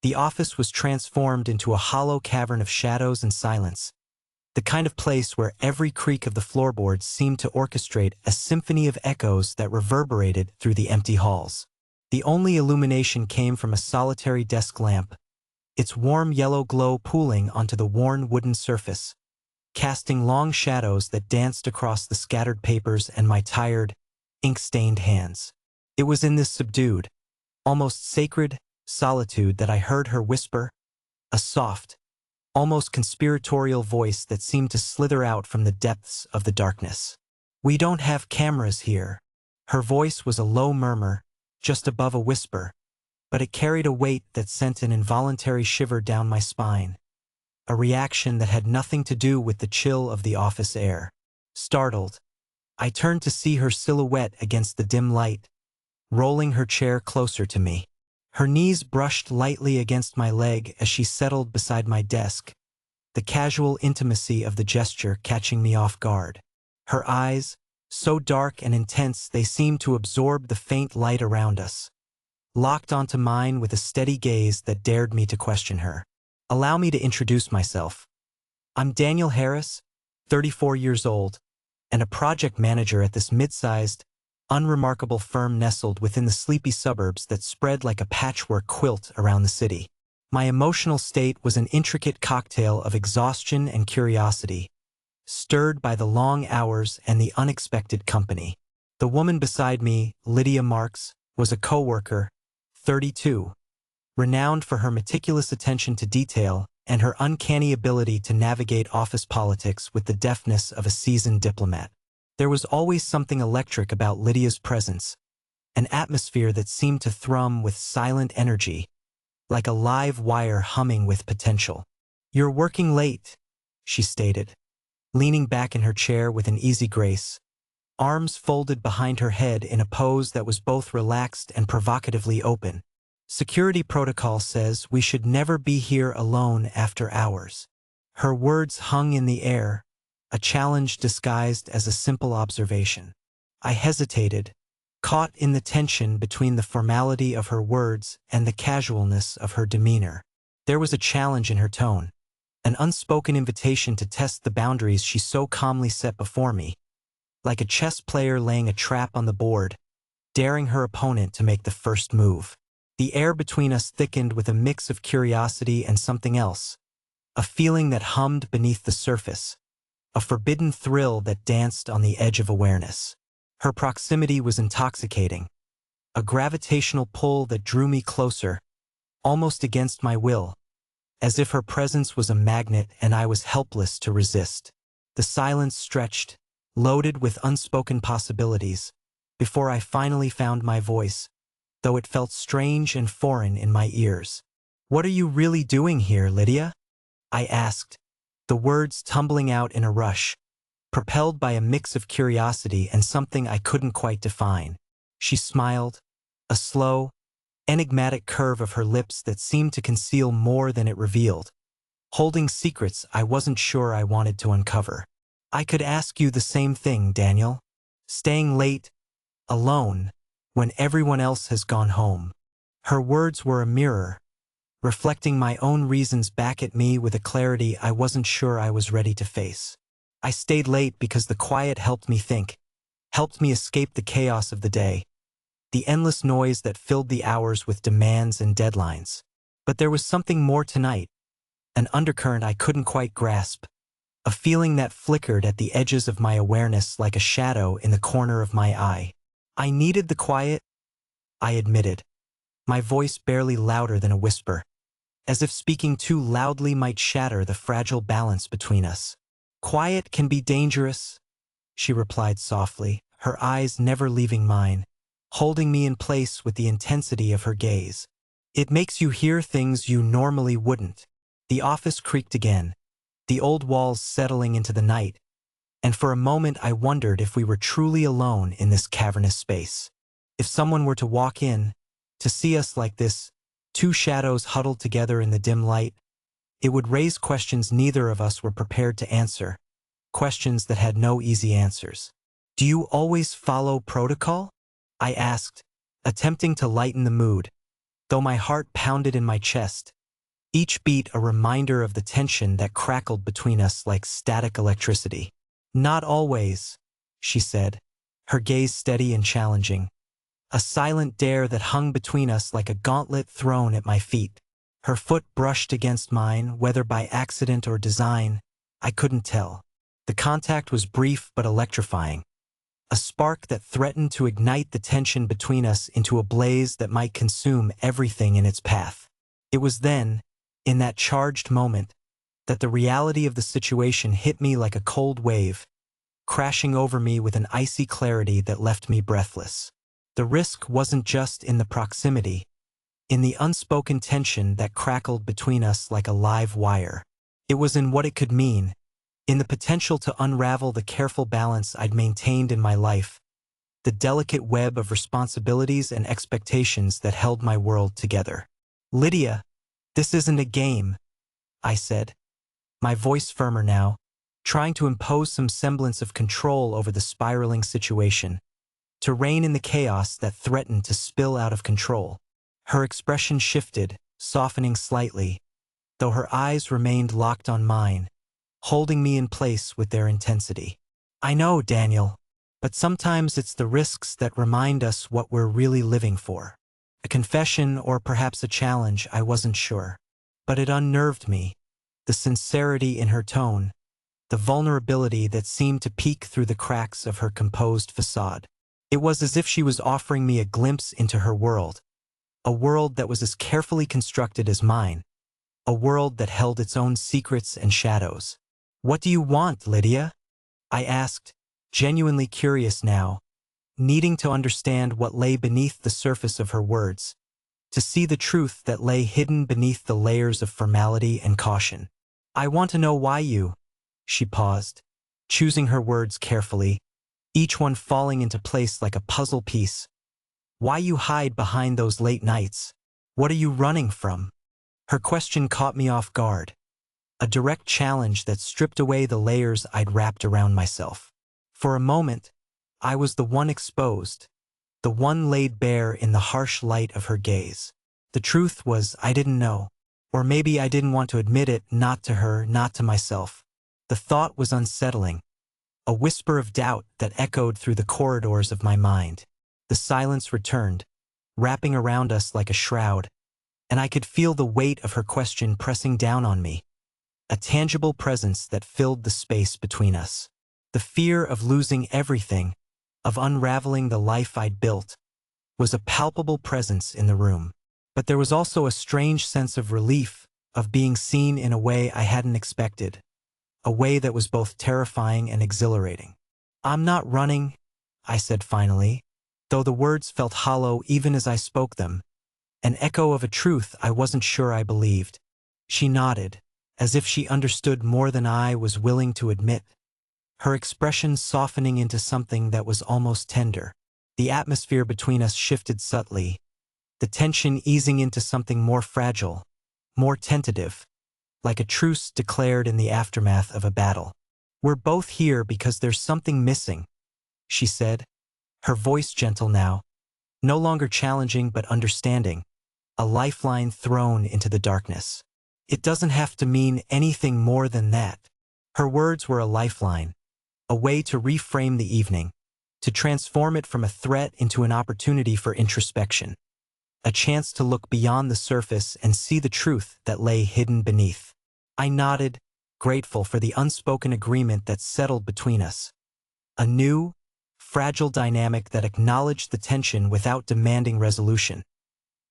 The office was transformed into a hollow cavern of shadows and silence, the kind of place where every creak of the floorboards seemed to orchestrate a symphony of echoes that reverberated through the empty halls. The only illumination came from a solitary desk lamp, its warm yellow glow pooling onto the worn wooden surface, casting long shadows that danced across the scattered papers and my tired, ink-stained hands. It was in this subdued, almost sacred solitude that I heard her whisper, a soft, almost conspiratorial voice that seemed to slither out from the depths of the darkness. "We don't have cameras here." Her voice was a low murmur, just above a whisper, but it carried a weight that sent an involuntary shiver down my spine, a reaction that had nothing to do with the chill of the office air. Startled, I turned to see her silhouette against the dim light, rolling her chair closer to me. Her knees brushed lightly against my leg as she settled beside my desk, the casual intimacy of the gesture catching me off guard. Her eyes, so dark and intense they seemed to absorb the faint light around us, locked onto mine with a steady gaze that dared me to question her. "Allow me to introduce myself. I'm Daniel Harris, 34 years old, and a project manager at this mid-sized, unremarkable firm nestled within the sleepy suburbs that spread like a patchwork quilt around the city." My emotional state was an intricate cocktail of exhaustion and curiosity, stirred by the long hours and the unexpected company. The woman beside me, Lydia Marks, was a coworker, 32, renowned for her meticulous attention to detail and her uncanny ability to navigate office politics with the deftness of a seasoned diplomat. There was always something electric about Lydia's presence, an atmosphere that seemed to thrum with silent energy, like a live wire humming with potential. "You're working late," she stated, leaning back in her chair with an easy grace, arms folded behind her head in a pose that was both relaxed and provocatively open. "Security protocol says we should never be here alone after hours." Her words hung in the air, a challenge disguised as a simple observation. I hesitated, caught in the tension between the formality of her words and the casualness of her demeanor. There was a challenge in her tone, an unspoken invitation to test the boundaries she so calmly set before me, like a chess player laying a trap on the board, daring her opponent to make the first move. The air between us thickened with a mix of curiosity and something else, a feeling that hummed beneath the surface, a forbidden thrill that danced on the edge of awareness. Her proximity was intoxicating, a gravitational pull that drew me closer, almost against my will, as if her presence was a magnet and I was helpless to resist. The silence stretched, loaded with unspoken possibilities, before I finally found my voice, though it felt strange and foreign in my ears. "What are you really doing here, Lydia?" I asked, the words tumbling out in a rush, propelled by a mix of curiosity and something I couldn't quite define. She smiled, a slow, enigmatic curve of her lips that seemed to conceal more than it revealed, holding secrets I wasn't sure I wanted to uncover. "I could ask you the same thing, Daniel. Staying late, alone, when everyone else has gone home." Her words were a mirror, reflecting my own reasons back at me with a clarity I wasn't sure I was ready to face. "I stayed late because the quiet helped me think, helped me escape the chaos of the day, the endless noise that filled the hours with demands and deadlines. But there was something more tonight, an undercurrent I couldn't quite grasp, a feeling that flickered at the edges of my awareness like a shadow in the corner of my eye. I needed the quiet," I admitted, my voice barely louder than a whisper, as if speaking too loudly might shatter the fragile balance between us. "Quiet can be dangerous," she replied softly, her eyes never leaving mine, holding me in place with the intensity of her gaze. "It makes you hear things you normally wouldn't." The office creaked again, the old walls settling into the night, and for a moment I wondered if we were truly alone in this cavernous space. If someone were to walk in, to see us like this, two shadows huddled together in the dim light, it would raise questions neither of us were prepared to answer, questions that had no easy answers. "Do you always follow protocol?" I asked, attempting to lighten the mood, though my heart pounded in my chest, each beat a reminder of the tension that crackled between us like static electricity. "Not always," she said, her gaze steady and challenging, a silent dare that hung between us like a gauntlet thrown at my feet. Her foot brushed against mine, whether by accident or design, I couldn't tell. The contact was brief but electrifying, a spark that threatened to ignite the tension between us into a blaze that might consume everything in its path. It was then, in that charged moment, that the reality of the situation hit me like a cold wave, crashing over me with an icy clarity that left me breathless. The risk wasn't just in the proximity, in the unspoken tension that crackled between us like a live wire. It was in what it could mean, in the potential to unravel the careful balance I'd maintained in my life, the delicate web of responsibilities and expectations that held my world together. "Lydia, this isn't a game," I said, my voice firmer now, trying to impose some semblance of control over the spiraling situation, to rein in the chaos that threatened to spill out of control. Her expression shifted, softening slightly, though her eyes remained locked on mine, holding me in place with their intensity. "I know, Daniel, but sometimes it's the risks that remind us what we're really living for." A confession or perhaps a challenge, I wasn't sure. But it unnerved me, the sincerity in her tone, the vulnerability that seemed to peek through the cracks of her composed facade. It was as if she was offering me a glimpse into her world, a world that was as carefully constructed as mine, a world that held its own secrets and shadows. "What do you want, Lydia?" I asked, genuinely curious now, needing to understand what lay beneath the surface of her words, to see the truth that lay hidden beneath the layers of formality and caution. "I want to know why you—" She paused, choosing her words carefully, each one falling into place like a puzzle piece. "Why you hide behind those late nights? What are you running from?" Her question caught me off guard, a direct challenge that stripped away the layers I'd wrapped around myself. For a moment, I was the one exposed, the one laid bare in the harsh light of her gaze. The truth was, I didn't know. Or maybe I didn't want to admit it, not to her, not to myself. The thought was unsettling, a whisper of doubt that echoed through the corridors of my mind. The silence returned, wrapping around us like a shroud, and I could feel the weight of her question pressing down on me, a tangible presence that filled the space between us. The fear of losing everything, of unraveling the life I'd built, was a palpable presence in the room. But there was also a strange sense of relief, of being seen in a way I hadn't expected, a way that was both terrifying and exhilarating. "I'm not running," I said finally, though the words felt hollow even as I spoke them, an echo of a truth I wasn't sure I believed. She nodded, as if she understood more than I was willing to admit, her expression softening into something that was almost tender. The atmosphere between us shifted subtly, the tension easing into something more fragile, more tentative, like a truce declared in the aftermath of a battle. "We're both here because there's something missing," she said, her voice gentle now, no longer challenging but understanding, a lifeline thrown into the darkness. "It doesn't have to mean anything more than that." Her words were a lifeline, a way to reframe the evening, to transform it from a threat into an opportunity for introspection, a chance to look beyond the surface and see the truth that lay hidden beneath. I nodded, grateful for the unspoken agreement that settled between us, a new, fragile dynamic that acknowledged the tension without demanding resolution,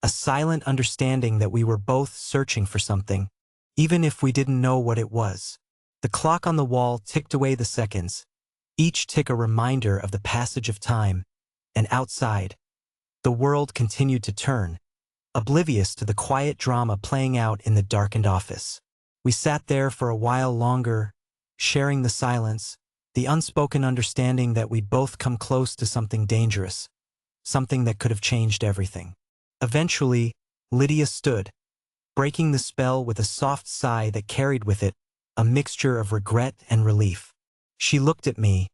a silent understanding that we were both searching for something, even if we didn't know what it was. The clock on the wall ticked away the seconds, each tick a reminder of the passage of time, and outside, the world continued to turn, oblivious to the quiet drama playing out in the darkened office. We sat there for a while longer, sharing the silence, the unspoken understanding that we'd both come close to something dangerous, something that could have changed everything. Eventually, Lydia stood, breaking the spell with a soft sigh that carried with it a mixture of regret and relief. She looked at me,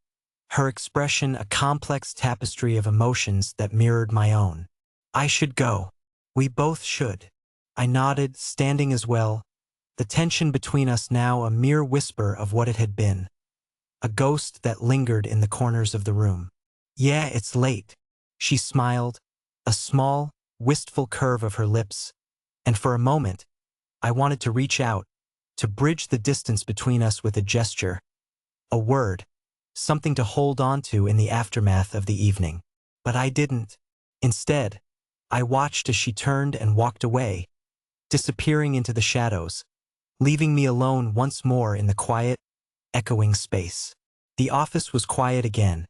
her expression a complex tapestry of emotions that mirrored my own. "I should go," We both should. I nodded, standing as well, the tension between us now a mere whisper of what it had been, a ghost that lingered in the corners of the room. Yeah, it's late. She smiled, a small, wistful curve of her lips, and for a moment, I wanted to reach out, to bridge the distance between us with a gesture, a word, something to hold on to in the aftermath of the evening. But I didn't. Instead, I watched as she turned and walked away, disappearing into the shadows, leaving me alone once more in the quiet, echoing space. The office was quiet again,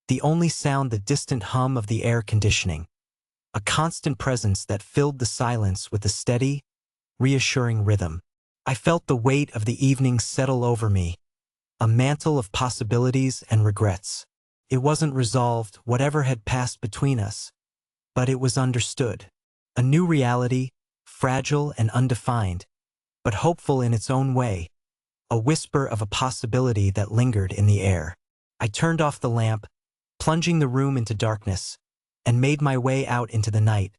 the only sound the distant hum of the air conditioning, a constant presence that filled the silence with a steady, reassuring rhythm. I felt the weight of the evening settle over me, a mantle of possibilities and regrets. It wasn't resolved, whatever had passed between us, but it was understood. A new reality, fragile and undefined, but hopeful in its own way, a whisper of a possibility that lingered in the air. I turned off the lamp, plunging the room into darkness, and made my way out into the night,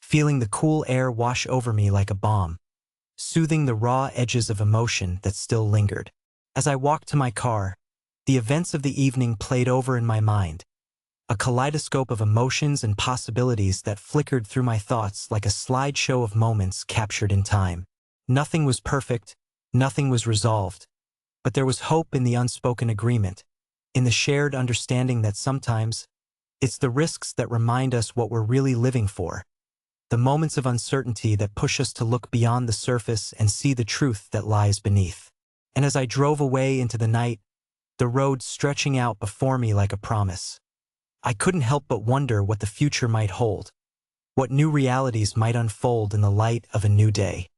feeling the cool air wash over me like a balm, soothing the raw edges of emotion that still lingered. As I walked to my car, the events of the evening played over in my mind, a kaleidoscope of emotions and possibilities that flickered through my thoughts like a slideshow of moments captured in time. Nothing was perfect, nothing was resolved, but there was hope in the unspoken agreement, in the shared understanding that sometimes, it's the risks that remind us what we're really living for, the moments of uncertainty that push us to look beyond the surface and see the truth that lies beneath. And as I drove away into the night, the road stretching out before me like a promise, I couldn't help but wonder what the future might hold, what new realities might unfold in the light of a new day.